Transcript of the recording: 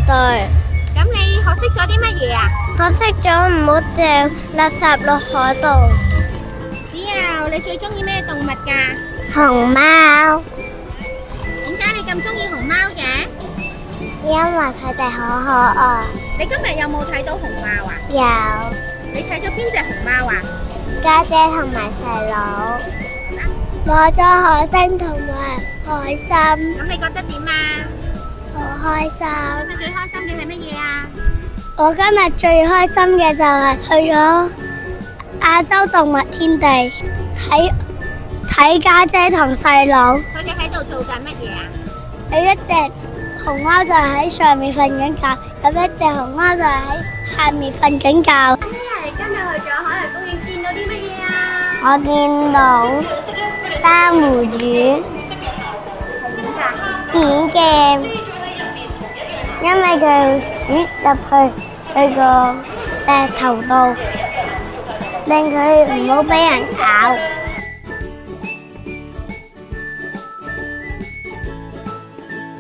隊。咁你學識咗啲乜嘢啊？我識咗唔好掟垃圾落海度。子耀，你最中意咩動物㗎？熊貓，點解你咁中意熊貓嘅？因為佢哋好可愛。你今日有冇睇到熊貓啊？有你睇咗邊隻熊貓啊？家姐同埋細佬，攞咗海星同埋海參，咁你覺得點啊？好開心。今日最開心嘅係乜嘢啊？我今日最開心嘅就係去咗亞洲動物天地，睇家姐同細佬。佢哋喺度做緊乜嘢啊？有一隻熊貓就喺上面瞓緊覺，有一隻熊貓就喺下面瞓緊覺。你今日去咗海洋公園見到啲乜嘢啊？我見到珊瑚魚點鏡，因為佢跌入去佢個石頭度，令佢唔好俾人咬。